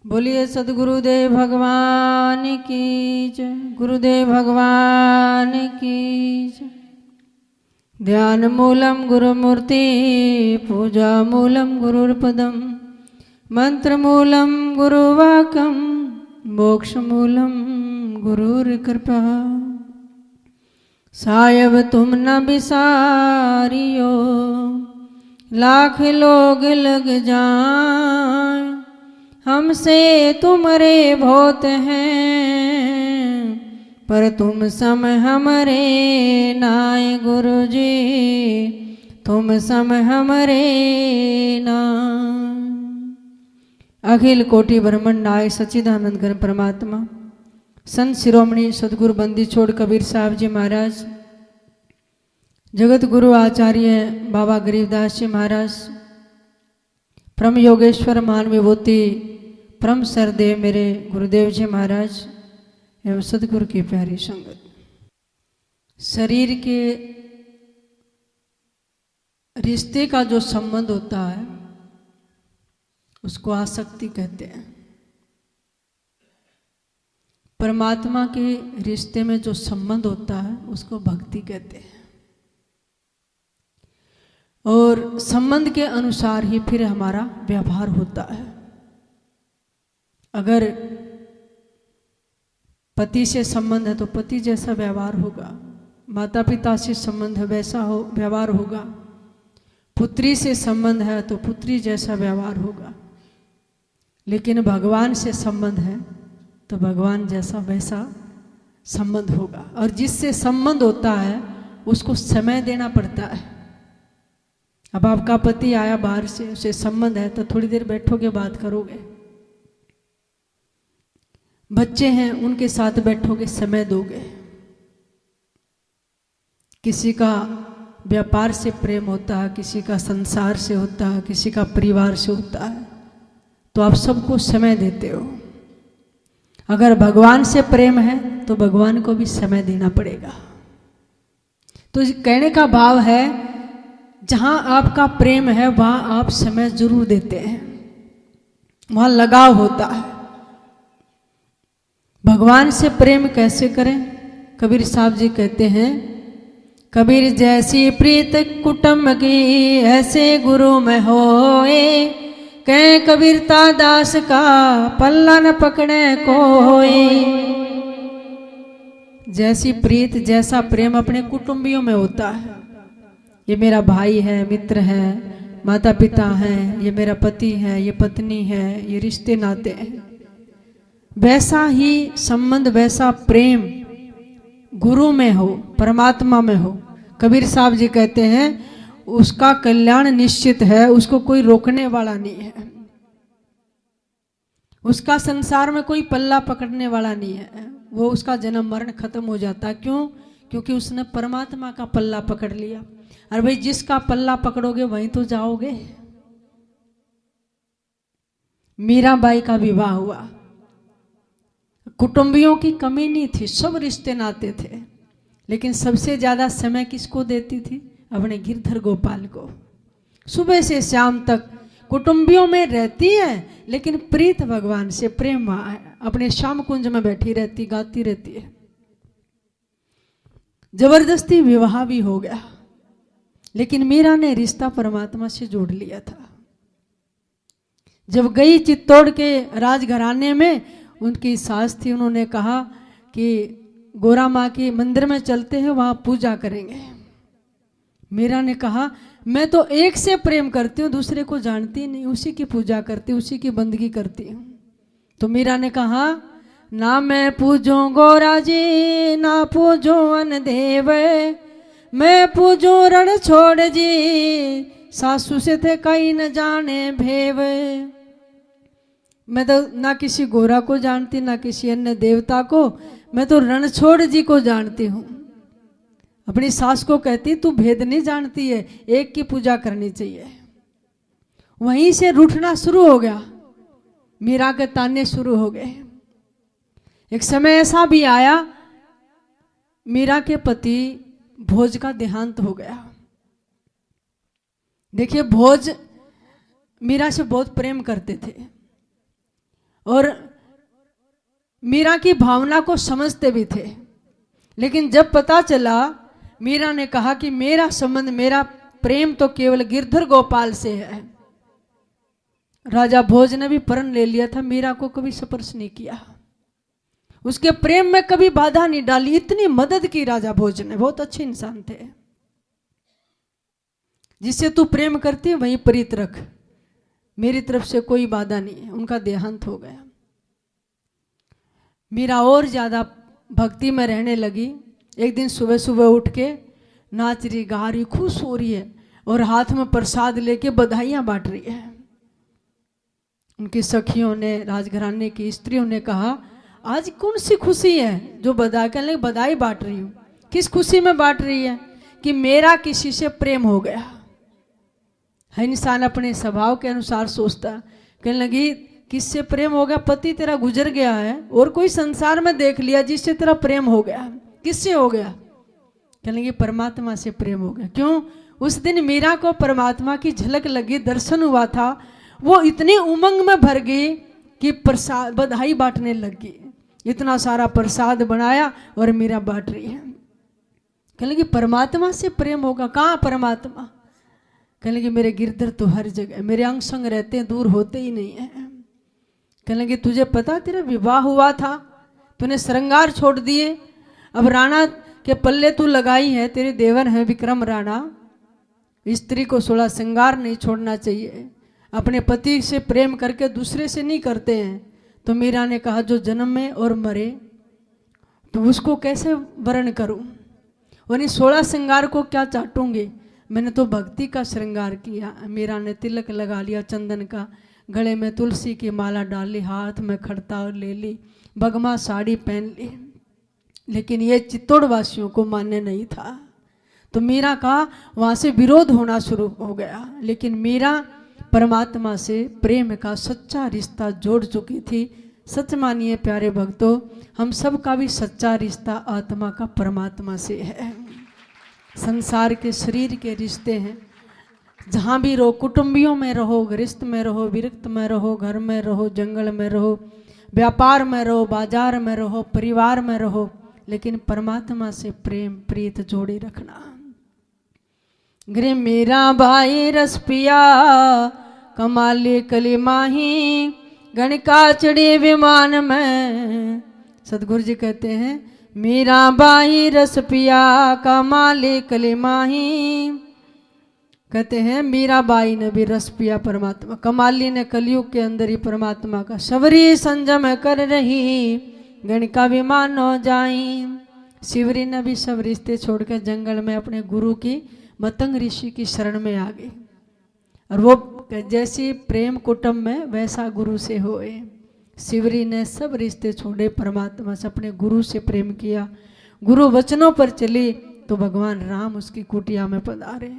बोलिए सदगुरुदेव भगवान की जय। गुरुदेव भगवान की जय। ध्यान मूलम गुरुमूर्ति पूजा मूलम गुरुर्पदम मंत्र मूलम गुरुवाक्यम मोक्ष मूलम गुरुर्कृपा। सायब तुम न बिसारियो लाख लोग लग जाएं, हमसे तुमरे बहुत हैं पर तुम सम हमरे नाय। गुरु जी तुम सम हमरे नाय। अखिल कोटि ब्रह्मंड नाय सच्चिदानंद घन परमात्मा संत शिरोमणि सदगुरु बंदी छोड़ कबीर साहब जी महाराज, जगत गुरु आचार्य बाबा गरीबदास जी महाराज, परम योगेश्वर मान विभूति परम सरदेव मेरे गुरुदेव जी महाराज एवं सदगुरु की प्यारी संगत। शरीर के रिश्ते का जो संबंध होता है उसको आसक्ति कहते हैं। परमात्मा के रिश्ते में जो संबंध होता है उसको भक्ति कहते हैं। और संबंध के अनुसार ही फिर हमारा व्यवहार होता है। अगर पति से संबंध है तो पति जैसा व्यवहार होगा, माता पिता से संबंध है वैसा हो व्यवहार होगा, पुत्री से संबंध है तो पुत्री जैसा व्यवहार होगा। लेकिन भगवान से संबंध है तो भगवान जैसा वैसा संबंध होगा। और जिससे संबंध होता है उसको समय देना पड़ता है। अब आपका पति आया बाहर से, उसे संबंध है तो थोड़ी देर बैठोगे बात करोगे। बच्चे हैं उनके साथ बैठोगे समय दोगे। किसी का व्यापार से प्रेम होता है, किसी का संसार से होता है, किसी का परिवार से होता है, तो आप सबको समय देते हो। अगर भगवान से प्रेम है तो भगवान को भी समय देना पड़ेगा। तो कहने का भाव है जहां आपका प्रेम है वहां आप समय जरूर देते हैं, वहां लगाव होता है। भगवान से प्रेम कैसे करें? कबीर साहब जी कहते हैं, कबीर जैसी प्रीत कुटुंब की ऐसे गुरु में होए, कह कबीरता दास का पल्ला न पकड़े कोई। जैसी प्रीत जैसा प्रेम अपने कुटुंबियों में होता है। ये मेरा भाई है, मित्र है, माता पिता हैं, ये मेरा पति है, ये पत्नी है, ये रिश्ते नाते हैं। वैसा ही संबंध वैसा प्रेम गुरु में हो, परमात्मा में हो। कबीर साहब जी कहते हैं उसका कल्याण निश्चित है, उसको कोई रोकने वाला नहीं है। उसका संसार में कोई पल्ला पकड़ने वाला नहीं है। वो उसका जन्म मरण खत्म हो जाता है। क्यों? क्योंकि उसने परमात्मा का पल्ला पकड़ लिया। अरे भाई जिसका पल्ला पकड़ोगे वहीं तो जाओगे। मीराबाई का विवाह हुआ, कुटुंबियों की कमी नहीं थी, सब रिश्ते नाते थे, लेकिन सबसे ज्यादा समय किसको देती थी? अपने गिरधर गोपाल को। सुबह से शाम तक कुटुंबियों में रहती है, लेकिन प्रीत भगवान से प्रेम है। अपने श्याम कुंज में बैठी रहती, गाती रहती है। जबरदस्ती विवाह भी हो गया, लेकिन मीरा ने रिश्ता परमात्मा से जोड़ लिया था। जब गई चित्तौड़ के राजघराने में, उनकी सास थी, उन्होंने कहा कि गोरा माँ के मंदिर में चलते हैं, वहां पूजा करेंगे। मीरा ने कहा मैं तो एक से प्रेम करती हूँ, दूसरे को जानती नहीं, उसी की पूजा करती, उसी की बंदगी करती हूँ। तो मीरा ने कहा ना मैं पूजो गोरा जी, ना पूजो अन देव, मैं पूजो रण छोड़ जी, सासू से थे कहीं न जाने भेव। मैं तो ना किसी गोरा को जानती, ना किसी अन्य देवता को, मैं तो रणछोड़ जी को जानती हूँ। अपनी सास को कहती तू भेद नहीं जानती है, एक की पूजा करनी चाहिए। वहीं से रूठना शुरू हो गया, मीरा के ताने शुरू हो गए। एक समय ऐसा भी आया, मीरा के पति भोज का देहांत हो गया। देखिए भोज मीरा से बहुत प्रेम करते थे और मीरा की भावना को समझते भी थे। लेकिन जब पता चला, मीरा ने कहा कि मेरा संबंध, मेरा प्रेम तो केवल गिरधर गोपाल से है। राजा भोज ने भी प्रण ले लिया था, मीरा को कभी स्पर्श नहीं किया, उसके प्रेम में कभी बाधा नहीं डाली। इतनी मदद की राजा भोज ने, बहुत अच्छे इंसान थे। जिससे तू प्रेम करती है वहीं प्रीत रख, मेरी तरफ से कोई बाधा नहीं है। उनका देहांत हो गया। मीरा और ज्यादा भक्ति में रहने लगी। एक दिन सुबह सुबह उठ के नाच रही, गा रही, खुश हो रही है और हाथ में प्रसाद लेके बधाइयां बांट रही है। उनकी सखियों ने, राजघराने की स्त्रियों ने कहा, आज कौन सी खुशी है जो बधाई बांट रही हूँ? किस खुशी में बांट रही है? कि मेरा किसी से प्रेम हो गया है। इंसान अपने स्वभाव के अनुसार सोचता। कहने लगी, किससे प्रेम हो गया? पति तेरा गुजर गया है और कोई संसार में देख लिया जिससे तेरा प्रेम हो गया। किससे हो गया? कहने लगी, परमात्मा से प्रेम हो गया। क्यों? उस दिन मीरा को परमात्मा की झलक लगी, दर्शन हुआ था। वो इतनी उमंग में भर गई कि प्रसाद, बधाई बांटने लगी। इतना सारा प्रसाद बनाया और मीरा बांट रही है। कहने लगी, परमात्मा से प्रेम होगा? कहाँ परमात्मा? कहने लगी, मेरे गिरधर तो हर जगह मेरे अंग संग रहते हैं, दूर होते ही नहीं है। कहने लगी, तुझे पता तेरा विवाह हुआ था, तूने श्रृंगार छोड़ दिए, अब राणा के पल्ले तू लगाई है, तेरे देवर है विक्रम राणा। स्त्री को 16 श्रृंगार नहीं छोड़ना चाहिए, अपने पति से प्रेम करके दूसरे से नहीं करते हैं। तो मीरा ने कहा, जो जन्म में और मरे तो उसको कैसे वर्ण करूं, और इन 16 श्रृंगार को क्या चाटूंगी? मैंने तो भक्ति का श्रृंगार किया। मीरा ने तिलक लगा लिया चंदन का, गले में तुलसी की माला डाल ली, हाथ में खड़ता और ले ली, बगमा साड़ी पहन ली। लेकिन ये चित्तौड़ वासियों को मान्य नहीं था। तो मीरा का वहाँ से विरोध होना शुरू हो गया। लेकिन मीरा परमात्मा से प्रेम का सच्चा रिश्ता जोड़ चुकी थी। सच मानिए प्यारे भक्तों, हम सब का भी सच्चा रिश्ता आत्मा का परमात्मा से है। संसार के शरीर के रिश्ते हैं, जहाँ भी रहो, कुटुंबियों में रहो, गृहस्थ में रहो, विरक्त में रहो, घर में रहो, जंगल में रहो, व्यापार में रहो, बाजार में रहो, परिवार में रहो, लेकिन परमात्मा से प्रेम प्रीत जोड़ी रखना। गृह मेरा भाई रस पिया, कमाली कली माही, गणिका चढ़ी विमान में। सदगुरु जी कहते हैं, मेरा भाई रस पिया, कमाली कली माही। कहते हैं मीराबाई ने भी रस पिया परमात्मा, कमाली ने कलयुग के अंदर ही परमात्मा का शबरी संजम कर रही, गणिका विमान हो जाई। शिवरी ने भी सब रिश्ते छोड़कर जंगल में अपने गुरु की मतंग ऋषि की शरण में आ गई। और वो जैसी प्रेम कुटुंब में वैसा गुरु से होए। शिवरी ने सब रिश्ते छोड़े, परमात्मा से, अपने गुरु से प्रेम किया। गुरु वचनों पर चली तो भगवान राम उसकी कुटिया में पधारे।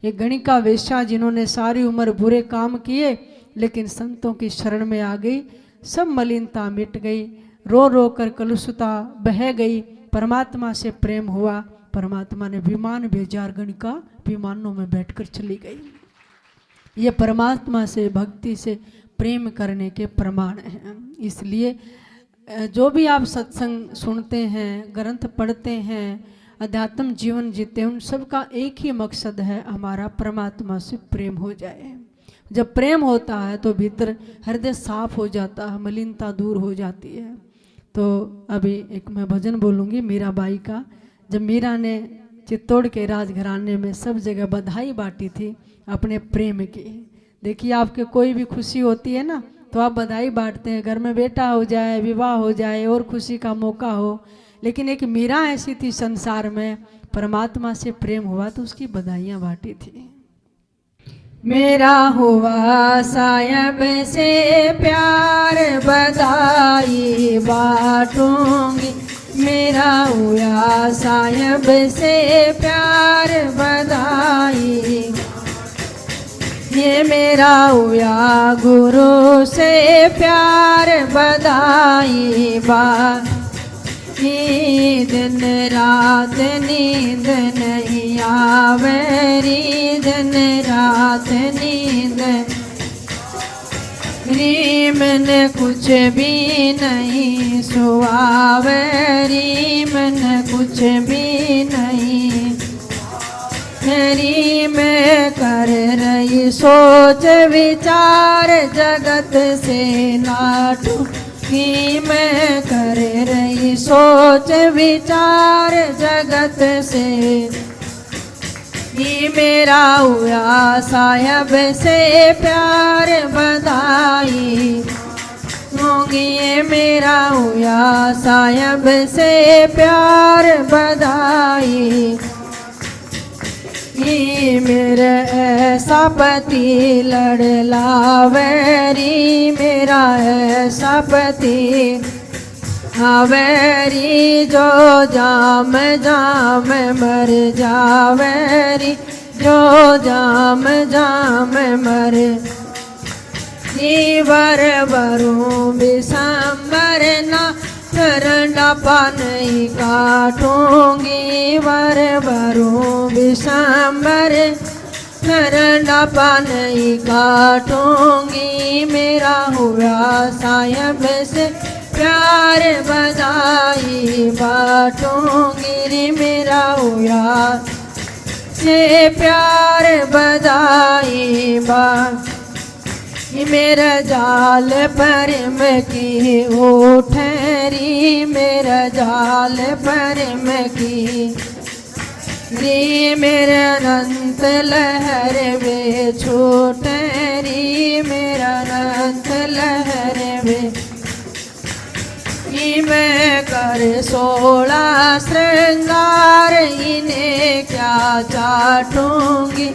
ये गणिका वेश्या जिन्होंने सारी उम्र बुरे काम किए लेकिन संतों की शरण में आ गई, सब मलिनता मिट गई, रो रो कर कलुषता बह गई, परमात्मा से प्रेम हुआ। परमात्मा ने विमान भेजा, गणिका विमानों में बैठकर चली गई। ये परमात्मा से, भक्ति से प्रेम करने के प्रमाण हैं। इसलिए जो भी आप सत्संग सुनते हैं, ग्रंथ पढ़ते हैं, अध्यात्म जीवन जीते हैं, उन सब का एक ही मकसद है, हमारा परमात्मा से प्रेम हो जाए। जब प्रेम होता है तो भीतर हृदय साफ हो जाता है, मलिनता दूर हो जाती है। तो अभी एक मैं भजन बोलूँगी मीराबाई का। जब मीरा ने चित्तौड़ के राजघराने में सब जगह बधाई बांटी थी अपने प्रेम की। देखिए, आपके कोई भी खुशी होती है ना तो आप बधाई बांटते हैं, घर में बेटा हो जाए, विवाह हो जाए और खुशी का मौका हो। लेकिन एक मीरा ऐसी थी संसार में, परमात्मा से प्रेम हुआ तो उसकी बधाइयाँ बांटी थी। मेरा हुआ सायब से प्यार, बधाई बांटूंगी। मेरा हुआ सायब से प्यार, बधाई। ये मेरा हुआ गुरु से प्यार, बधाई दिन रात नींद नहीं आवे री, दिन रात नींद। री मैंने कुछ भी नहीं सुहावे, री मैंने कुछ भी नहीं, री मैं कर रही सोच विचार जगत से नाटू कि मैं कर रही सोच विचार जगत से, ये मेरा हुआ साहब से प्यार बधाई होंगी, ये मेरा हुआ साहब से प्यार बधाई, ये मेरा ऐसा पति लड़ लावेरी, मेरा ऐसा पति आवेरी, जो जाम जाम मर जावेरी, जो जाम जाम मर, वर वरू बिसंबर ना डपा नहीं काटूंगी, वर वरू बिसंबर डपा नहीं काटूंगी, मेरा हुआ साहब से प्यार बधाई बाटूंगी, रे मेरा हुआ से प्यार बधाई बाट, मेरा जाल पर में की उठेरी, मेरा जाल पर में की, रे मेरा अनंत लहर वे छूटेरी, मेरा अनंत लहर वे, मैं कर 16 श्रृंगार इन्हें क्या चाटूंगी,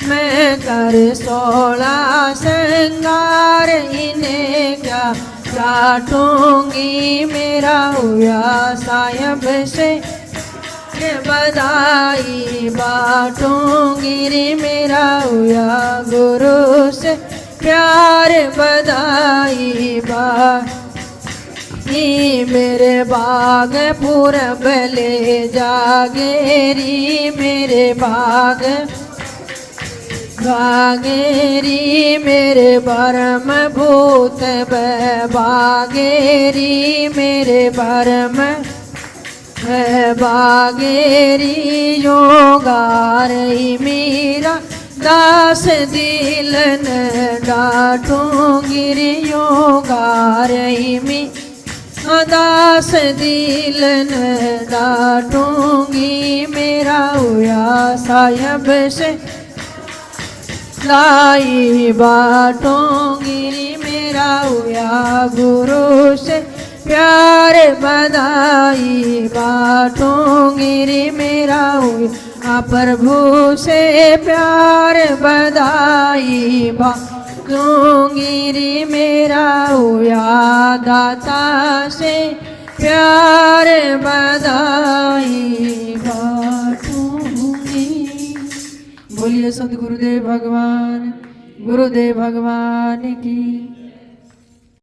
मैं कर 16 श्रृंगार इन्हें क्या चाटूंगी, मेरा हुआ साहब से बधाई बाटूंगी, रे मेरा हुआ गुरु से प्यार बधाई बाट, मेरे बाग पूरब ले जागेरी, मेरे बाग बागेरी, मेरे परम भूत बागेरी, मेरे परम बागेरी, योगारई मेरा दास दिल न डाटूंगी, रे योगारई मी दास दिल न डाटूंगी, मेरा हुआ साहब से लाई बाटूंगी, मेरा हुआ गुरु से प्यार बधाई बाटूंगी, रे मेरा हुआ प्रभु से प्यार बधाई बाटूंगी, रे मेरा हुआ दाता से प्यार बधाई बाटूंगी। बोलिए सदगुरुदेव भगवान, गुरुदेव भगवान की।